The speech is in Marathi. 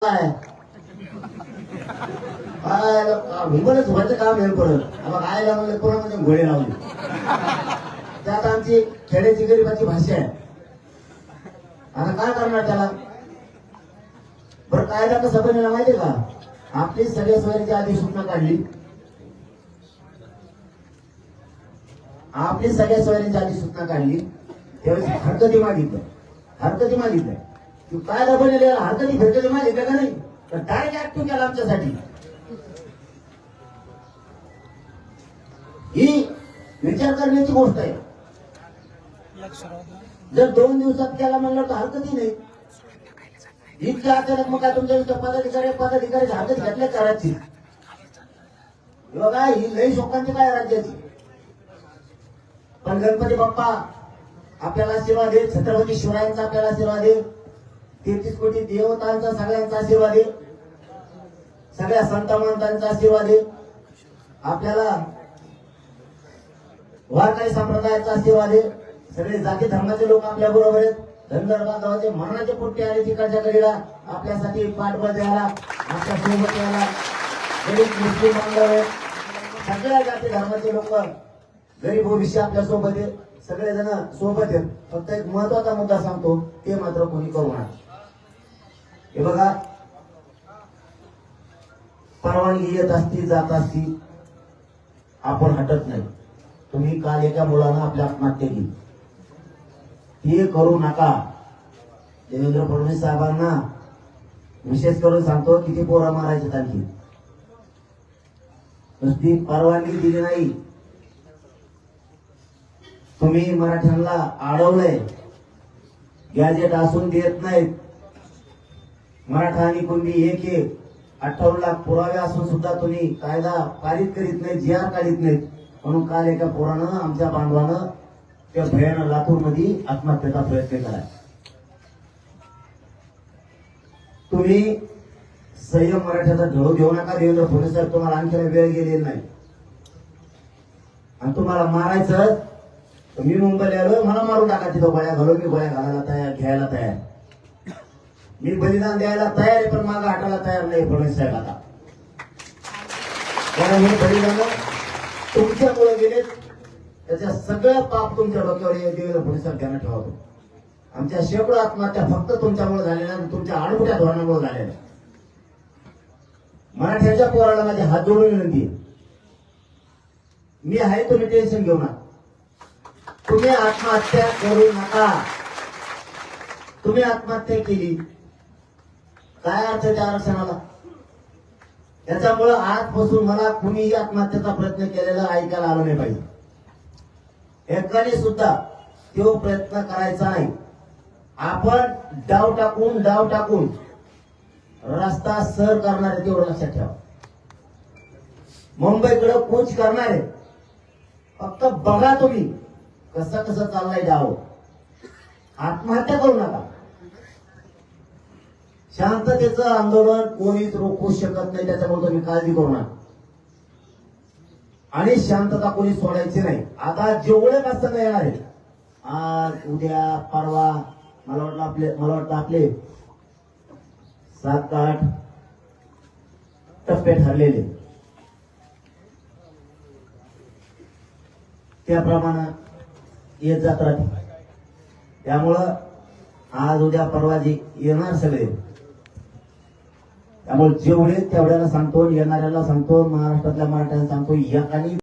काय विमानच व्हायचं काम आहे परत आता काय लावलं कोणामध्ये घोडे लावले त्यात आमची खेड्याची गरीबाची भाषा आहे. आता काय करणार त्याला बरं कायदा कसं बनवला माहितीये का? आपली सगळ्या सोयीची अधिसूचना काढली, आपली सगळ्या सोयीची अधिसूचना काढली त्यावेळेस हरकती मागितलं तू कायदा बनवलेला हरकती भेटली मागितलं का नाही तर डायरेक्ट ऍक्टिव्ह केला आमच्यासाठी. ही विचार करण्याची गोष्ट आहे. जर 2 दिवसात केला म्हणलं तर हरकती नाही. इतक्या अचानक मग काय तुमच्या पदाधिकारी हरकत घेतल्या करायची बघा ही लई शोकांची काय राज्याची. पण गणपती बाप्पा आपल्याला आशीर्वाद दे, छत्रपती शिवरायांचा आपल्याला आशीर्वाद दे, 33 कोटी देवतांचा सगळ्यांचा आशीर्वाद दे, सगळ्या संत महंतांचा आशीर्वाद दे, आपल्याला वारकरी संप्रदायाचा आशीर्वाद दे, सगळे जाती धर्माचे लोक आपल्या बरोबर आहेत. धनगर बांधवाचे मरणाचे पोट्टे आले तिकडच्या कडेला आपल्यासाठी पाठबळ द्यायला, आपल्या सोबत यायला गरीब मुस्लिम बांधव आहेत, सगळ्या जाती धर्माचे लोक गरीब भविष्य आपल्या सोबत आहेत, सगळेजण सोबत आहेत. फक्त एक महत्वाचा मुद्दा सांगतो ते मात्र कोणी करू नका. हे बघा परवानगी येत असती जात असती आपण हटत नाही. तुम्ही काल एका मुलानं आपल्या आत्महत्या केली, हे करू नका. देवेंद्र फडणवीस साहेबांना विशेष करून सांगतो किती पोरं मारायचे आणखी नुसती परवानगी दिली नाही. तुम्ही मराठ्यांना अडवलंय, गॅजेट असून देत नाहीत. मराठा आणि कुणबी एक 58 लाख पुरावे असून सुद्धा तुम्ही कायदा पारित करीत नाही, जी आर काढीत नाहीत. म्हणून काल एका पोरानं आमच्या बांधवानं त्या भयानं लातूर मध्ये आत्महत्येचा प्रयत्न केला. तुम्ही संयम मराठ्याचा घडू घेऊ नका. देवेंद्र फडणवीस साहेब तुम्हाला आणखी वेळ गेलेला नाही आणि तुम्हाला मारायचं मी मुंबईला आलो, मला मारून टाका तिथं गोळ्या घालून, मी गोळ्या घालायला तयार, घ्यायला तयार, मी बलिदान द्यायला तयार आहे, पण मागं हटायला तयार नाही फडणवीस साहेब. आता कारण हे बलिदान तुमच्यामुळे गेले, त्याच्या सगळं पाप तुमच्या डोक्यावर देवेंद्र फडणवीस साहेब ध्यानात ठेवतो. आमच्या शेकडो आत्महत्या फक्त तुमच्यामुळे झालेल्या, तुमच्या आडमुठ्या धोरणामुळे झालेल्या. मराठ्याच्या पोराला माझे हात जोडून विनंती, मी आहे तुम्ही टेन्शन घेऊ नका. तुम्ही आत्महत्या करू नका. तुम्ही आत्महत्या केली काय अर्थ त्या आरक्षणाला? त्याच्यामुळं आजपासून मला कुणीही आत्महत्येचा प्रयत्न केलेला ऐकायला आलं नाही पाहिजे. एकाने सुद्धा तो प्रयत्न करायचा नाही. आपण डाव टाकून रस्ता सर करणार आहे तेवढं लक्षात ठेवा. मुंबईकडे कूच करणार आहे. फक्त बघा तुम्ही कसं चाललंय डाव. आत्महत्या करू नका. शांततेचं आंदोलन कोणीच रोखू शकत नाही, त्याच्यामुळे तुम्ही काळजी करू नका. आणि शांतता कोणी सोडायची नाही. आता जेवढे प्रसंग येणार आहेत आज उद्या परवा, मला वाटतं आपले 7-8 टप्पे ठरलेले, त्याप्रमाणे येत जात राहते. त्यामुळं आज उद्या परवा जे येणार सगळे, त्यामुळे जेवढे तेवढ्याला सांगतो, येणाऱ्याला सांगतो, महाराष्ट्रातल्या मराठ्यांना सांगतो, एकाने